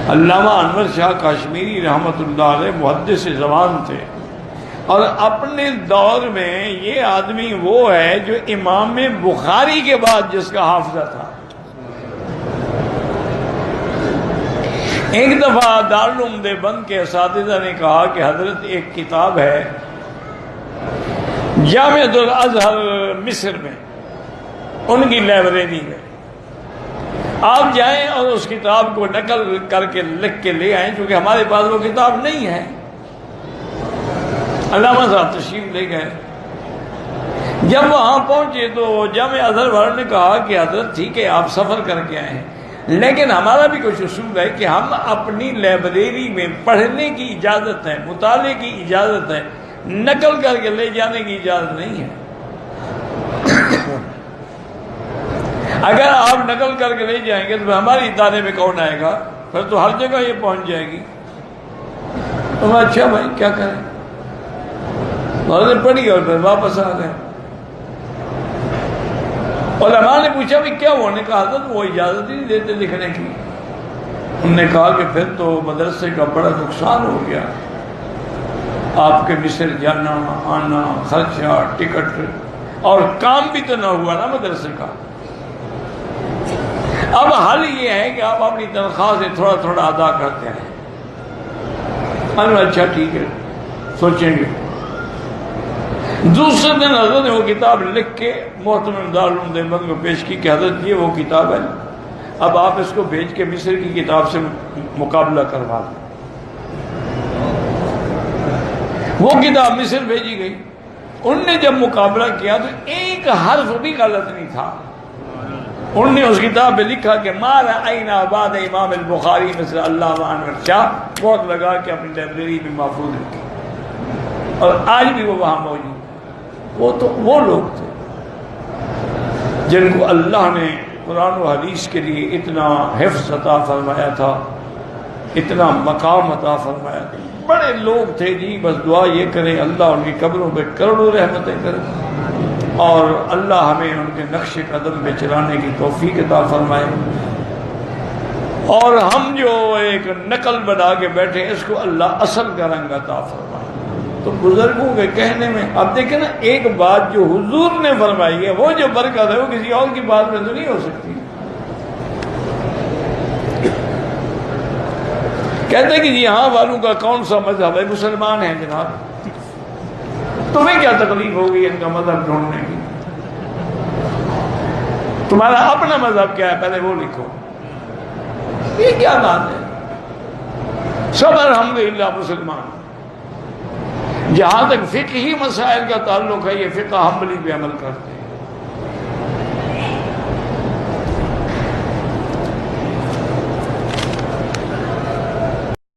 علامہ انور شاہ کاشمیری رحمۃ اللہ علیہ محدث زبان تھے، اور اپنے دور میں یہ آدمی وہ ہے جو امام بخاری کے بعد جس کا حافظہ تھا۔ ایک دفعہ دارالعلوم دیوبند کے اساتذہ نے کہا کہ حضرت ایک کتاب ہے جامعۃ الازہر مصر میں، ان کی لائبریری میں، آپ جائیں اور اس کتاب کو نقل کر کے لکھ کے لے آئیں، کیونکہ ہمارے پاس وہ کتاب نہیں ہے۔ علامہ صاحب تشریف لے گئے، جب وہاں پہنچے تو جامع ازہر والوں نے کہا کہ حضرت ٹھیک ہے آپ سفر کر کے آئے ہیں، لیکن ہمارا بھی کچھ اصول ہے کہ ہم اپنی لائبریری میں پڑھنے کی اجازت ہے، مطالعے کی اجازت ہے، نقل کر کے لے جانے کی اجازت نہیں ہے۔ اگر آپ نقل کر کے لے جائیں گے تو ہماری ادارے میں کون آئے گا؟ پھر تو ہر جگہ یہ پہنچ جائے گی۔ تو اچھا بھائی کیا کریں، نے پڑھی اور پھر واپس آ گئے۔ علماء نے پوچھا بھی کیا ہوا؟ نے کہا حضرت وہ اجازت ہی نہیں دیتے لکھنے کی۔ انہوں نے کہا کہ پھر تو مدرسے کا بڑا نقصان ہو گیا، آپ کے مصر جانا آنا، خرچہ، ٹکٹ، اور کام بھی تو نہ ہوا نا مدرسے کا۔ اب حل یہ ہے کہ آپ اپنی تنخواہ سے تھوڑا تھوڑا ادا کرتے ہیں۔ اچھا ٹھیک ہے، سوچیں گے۔ دوسرے دن حضرت نے وہ کتاب لکھ کے محترم دارالعلوم دیوبند کو پیش کی کہ حضرت یہ وہ کتاب ہے، اب آپ اس کو بھیج کے مصر کی کتاب سے مقابلہ کروا دیں۔ وہ کتاب مصر بھیجی گئی، ان نے جب مقابلہ کیا تو ایک حرف بھی غلط نہیں تھا۔ انہوں نے اس کتاب میں لکھا کہ ما رأینا بعد امام البخاری مثل علامہ انور شاہ، بہت لگا کہ اپنی لائبریری میں محفوظ رکھی، اور آج بھی وہ وہاں موجود ہے۔ وہ تو وہ لوگ تھے جن کو اللہ نے قرآن و حدیث کے لیے اتنا حفظ عطا فرمایا تھا، اتنا مقام عطا فرمایا تھا۔ بڑے لوگ تھے جی، بس دعا یہ کریں اللہ ان کی قبروں پہ کروڑوں رحمتیں کرے، اور اللہ ہمیں ان کے نقش قدم پہ چلانے کی توفیق عطا فرمائے، اور ہم جو ایک نقل بنا کے بیٹھے اس کو اللہ اصل کا رنگ عطا فرمائے۔ تو بزرگوں کے کہنے میں اب دیکھیں نا، ایک بات جو حضور نے فرمائی ہے وہ جو برکت ہے وہ کسی اور کی بات میں تو نہیں ہو سکتی۔ کہتے ہیں کہ جی ہاں والوں کا کون سا مذہب ہے؟ مسلمان ہیں جناب، تمہیں کیا تکلیف ہوگی ان کا مذہب ڈھونڈنے کی؟ تمہارا اپنا مذہب کیا ہے پہلے وہ لکھو۔ یہ کیا بات ہے؟ سب الحمدللہ مسلمان۔ جہاں تک فقہی مسائل کا تعلق ہے یہ فقہ حنبلی پہ عمل کرتے ہیں،